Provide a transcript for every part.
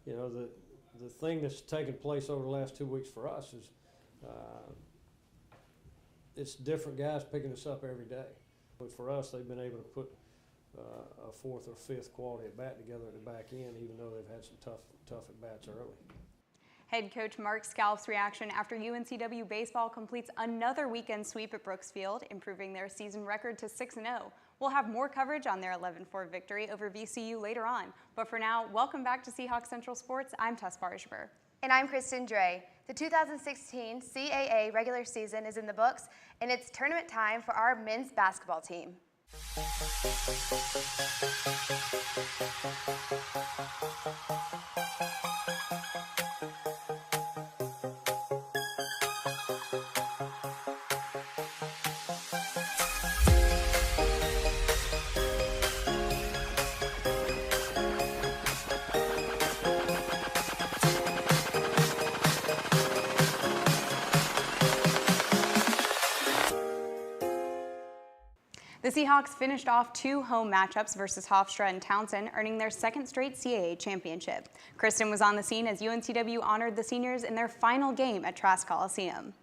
You know, the thing that's taken place over the last 2 weeks for us is it's different guys picking us up every day. But for us, they've been able to put a fourth or fifth quality at bat together at the back end, even though they've had some tough at bats early. Head coach Mark Scalf's reaction after UNCW baseball completes another weekend sweep at Brooks Field, improving their season record to 6-0. We'll have more coverage on their 11-4 victory over VCU later on. But for now, welcome back to Seahawk Central Sports. I'm Tess Bargebuhr. And I'm Kristen Dray. The 2016 CAA regular season is in the books, and it's tournament time for our men's basketball team. The Seahawks finished off 2 home matchups versus Hofstra and Townsend, earning their second straight CAA championship. Kristen was on the scene as UNCW honored the seniors in their final game at Trask Coliseum.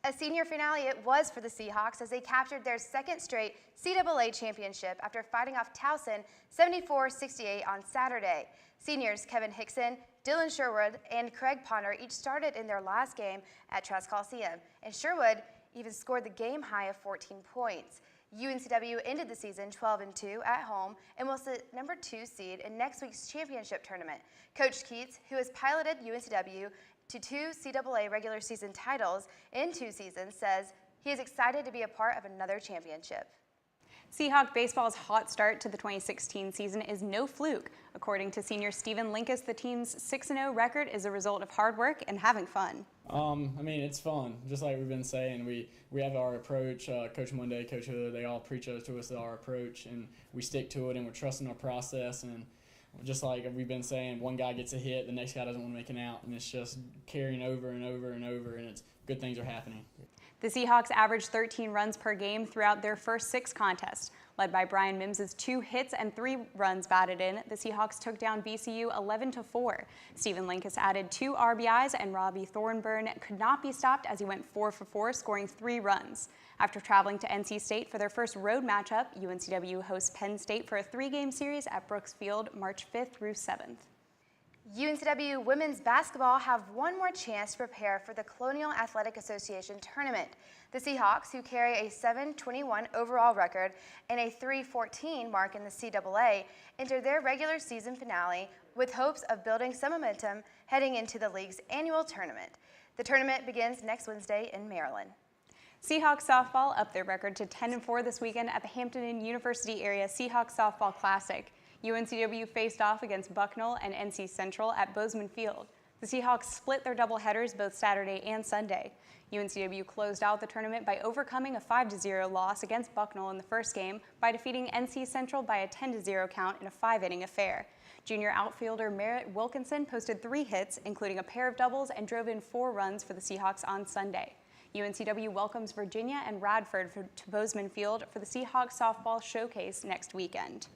A senior finale it was for the Seahawks as they captured their second straight CAA championship after fighting off Towson 74-68 on Saturday. Seniors Kevin Hickson, Dylan Sherwood, and Craig Ponder each started in their last game at Trask Coliseum, and Sherwood even scored the game high of 14 points. UNCW ended the season 12-2 at home and was the number 2 seed in next week's championship tournament. Coach Keats, who has piloted UNCW to 2 CAA regular season titles in 2 seasons, says he is excited to be a part of another championship. Seahawk baseball's hot start to the 2016 season is no fluke. According to senior Stephen Linkus, the team's 6-0 record is a result of hard work and having fun. I mean, it's fun. Just like we've been saying, we have our approach. Coach Monday, Coach Hood, they all preach to us our approach, and we stick to it, and we're trusting our process. And just like we've been saying, one guy gets a hit, the next guy doesn't want to make an out, and it's just carrying over and over and over, and it's good things are happening. The Seahawks averaged 13 runs per game throughout their first 6 contests. Led by Brian Mims's 2 hits and 3 runs batted in, the Seahawks took down VCU 11-4. Stephen Linkus added 2 RBIs, and Robbie Thornburn could not be stopped as he went 4 for 4, scoring 3 runs. After traveling to NC State for their first road matchup, UNCW hosts Penn State for a 3-game series at Brooks Field March 5th through 7th. UNCW women's basketball have one more chance to prepare for the Colonial Athletic Association tournament. The Seahawks, who carry a 7-21 overall record and a 3-14 mark in the CAA, enter their regular season finale with hopes of building some momentum heading into the league's annual tournament. The tournament begins next Wednesday in Maryland. Seahawks softball upped their record to 10-4 this weekend at the Hampton University Area Seahawks Softball Classic. UNCW faced off against Bucknell and NC Central at Bozeman Field. The Seahawks split their doubleheaders both Saturday and Sunday. UNCW closed out the tournament by overcoming a 5-0 loss against Bucknell in the first game by defeating NC Central by a 10-0 count in a 5-inning affair. Junior outfielder Merritt Wilkinson posted 3 hits, including a pair of doubles, and drove in 4 runs for the Seahawks on Sunday. UNCW welcomes Virginia and Radford to Bozeman Field for the Seahawks softball showcase next weekend.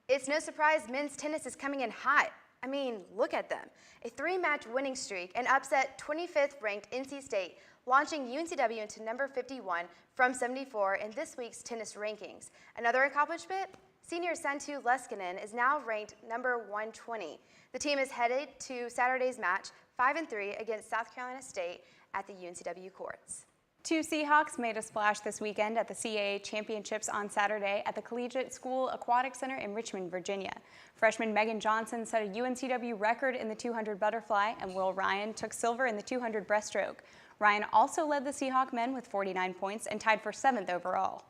It's no surprise men's tennis is coming in hot. I mean, look at them. A 3-match winning streak and upset 25th ranked NC State, launching UNCW into number 51 from 74 in this week's tennis rankings. Another accomplishment? Senior Santu Leskinen is now ranked number 120. The team is headed to Saturday's match 5-3 against South Carolina State at the UNCW courts. 2 Seahawks made a splash this weekend at the CAA Championships on Saturday at the Collegiate School Aquatic Center in Richmond, Virginia. Freshman Megan Johnson set a UNCW record in the 200 butterfly, and Will Ryan took silver in the 200 breaststroke. Ryan also led the Seahawk men with 49 points and tied for 7th overall.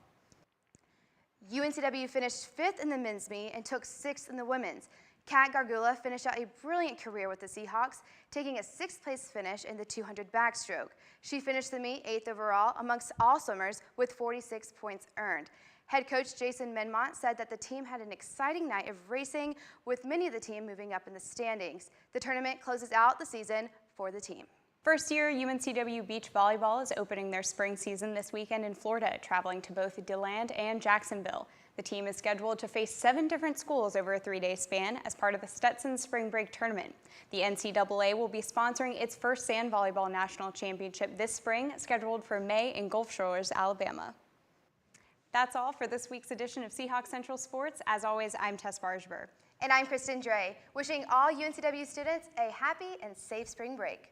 UNCW finished 5th in the men's meet and took 6th in the women's. Kat Gargula finished out a brilliant career with the Seahawks, taking a 6th place finish in the 200 backstroke. She finished the meet 8th overall amongst all swimmers with 46 points earned. Head coach Jason Menmont said that the team had an exciting night of racing, with many of the team moving up in the standings. The tournament closes out the season for the team. First year UNCW Beach Volleyball is opening their spring season this weekend in Florida, traveling to both DeLand and Jacksonville. The team is scheduled to face 7 different schools over a 3-day span as part of the Stetson Spring Break Tournament. The NCAA will be sponsoring its first Sand Volleyball National Championship this spring, scheduled for May in Gulf Shores, Alabama. That's all for this week's edition of Seahawk Central Sports. As always, I'm Tess Bargebuhr. And I'm Kristen Dray, wishing all UNCW students a happy and safe spring break.